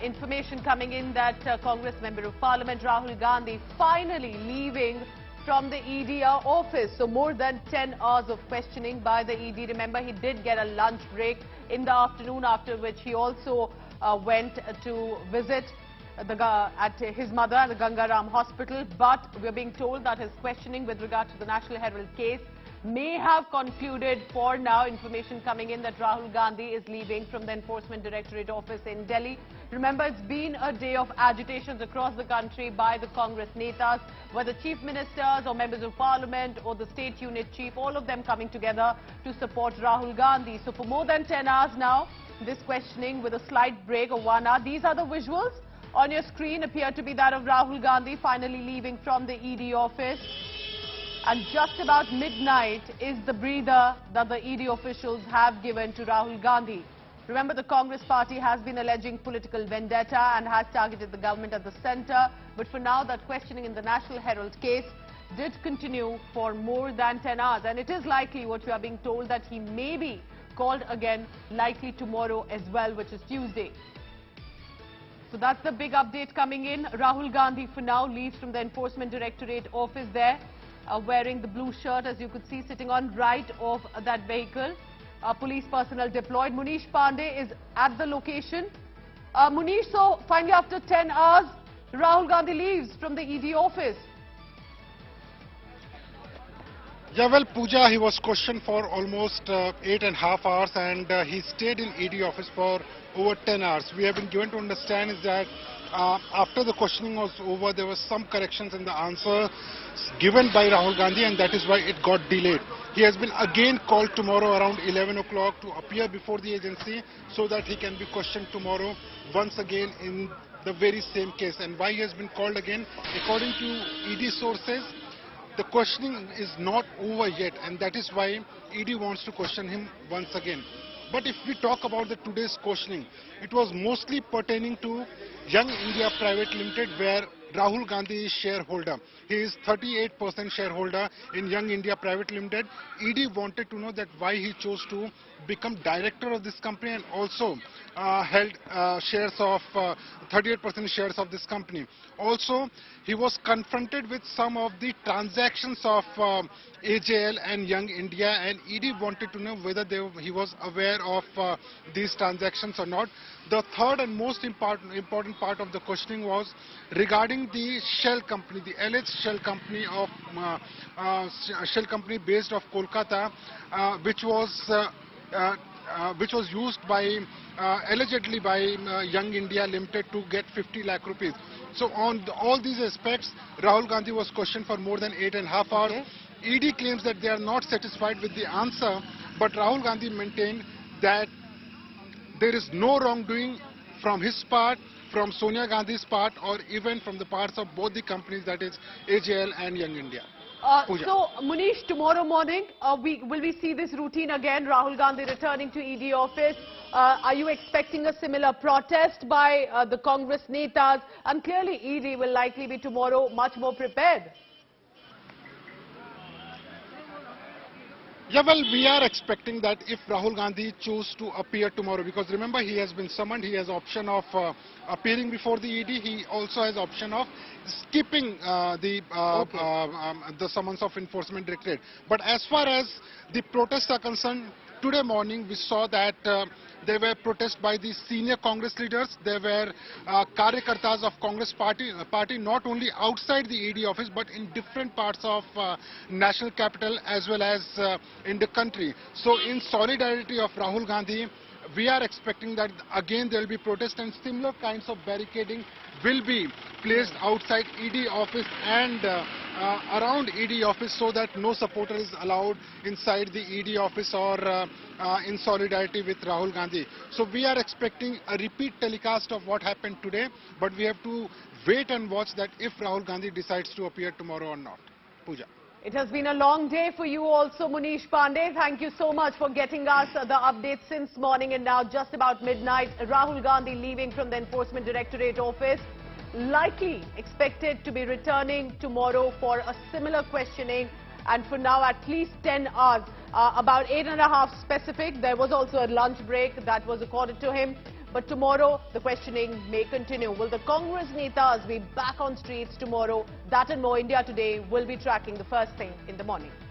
Information coming in that Congress Member of Parliament Rahul Gandhi finally leaving from the ED office. So more than 10 hours of questioning by the ED. Remember, he did get a lunch break in the afternoon, after which he also went to visit at his mother at the Gangaram Hospital. But we're being told that his questioning with regard to the National Herald case may have concluded for now. Information coming in that Rahul Gandhi is leaving from the Enforcement Directorate office in Delhi. Remember, it's been a day of agitations across the country by the Congress netas, whether chief ministers or members of parliament or the state unit chief, all of them coming together to support Rahul Gandhi. So for more than 10 hours now, this questioning with a slight break of 1 hour. These are the visuals on your screen, appear to be that of Rahul Gandhi finally leaving from the ED office. And just about midnight is the breather that the ED officials have given to Rahul Gandhi. Remember, the Congress party has been alleging political vendetta and has targeted the government at the centre. But for now, that questioning in the National Herald case did continue for more than 10 hours. And it is likely, what we are being told, that he may be called again, likely tomorrow as well, which is Tuesday. So that's the big update coming in. Rahul Gandhi for now leaves from the Enforcement Directorate office there, wearing the blue shirt, as you could see, sitting on right of that vehicle. Police personnel deployed. Munish Pandey is at the location. Munish, so finally after 10 hours, Rahul Gandhi leaves from the ED office. Yeah, well, Pooja, he was questioned for almost 8.5 hours, and he stayed in ED office for over 10 hours. We have been given to understand is that after the questioning was over, there was some corrections in the answer given by Rahul Gandhi, and that is why it got delayed. He has been again called tomorrow around 11 o'clock to appear before the agency so that he can be questioned tomorrow once again in the very same case. And why he has been called again? According to ED sources, the questioning is not over yet, and that is why ED wants to question him once again. But if we talk about the today's questioning, it was mostly pertaining to Young India Private Limited, where Rahul Gandhi is shareholder. He is 38% shareholder in Young India Private Limited. ED wanted to know that why he chose to become director of this company and also held shares of 38% shares of this company. Also, he was confronted with some of the transactions of AJL and Young India, and ED wanted to know whether he was aware of these transactions or not. The third and most important part of the questioning was regarding the shell company, the alleged shell company based off Kolkata, which was used by allegedly by Young India Limited to get 50 lakh rupees. So on all these aspects, Rahul Gandhi was questioned for more than 8.5 hours. Okay. ED claims that they are not satisfied with the answer, but Rahul Gandhi maintained that there is no wrongdoing from his part, from Sonia Gandhi's part, or even from the parts of both the companies, that is AJL and Young India. So, Munish, tomorrow morning, will we see this routine again, Rahul Gandhi returning to ED office? Are you expecting a similar protest by the Congress netas? And clearly, ED will likely be tomorrow much more prepared. Yeah, well, we are expecting that if Rahul Gandhi choose to appear tomorrow, because remember, he has been summoned, he has option of appearing before the ED, he also has option of skipping the summons of Enforcement Directorate. But as far as the protests are concerned, today morning we saw that there were protests by the senior Congress leaders. There were Karyakartas of Congress party not only outside the ED office but in different parts of national capital as well as in the country. So in solidarity of Rahul Gandhi, we are expecting that again there will be protests and similar kinds of barricading will be placed outside ED office and around ED office, so that no supporter is allowed inside the ED office or in solidarity with Rahul Gandhi. So we are expecting a repeat telecast of what happened today, but we have to wait and watch that if Rahul Gandhi decides to appear tomorrow or not. Pooja. It has been a long day for you also, Munish Pandey. Thank you so much for getting us the updates since morning. And now just about midnight, Rahul Gandhi leaving from the Enforcement Directorate office, likely expected to be returning tomorrow for a similar questioning. And for now, at least 10 hours, about 8.5 specific. There was also a lunch break that was accorded to him. But tomorrow, the questioning may continue. Will the Congress netas be back on streets tomorrow? That and more. India Today will be tracking the first thing in the morning.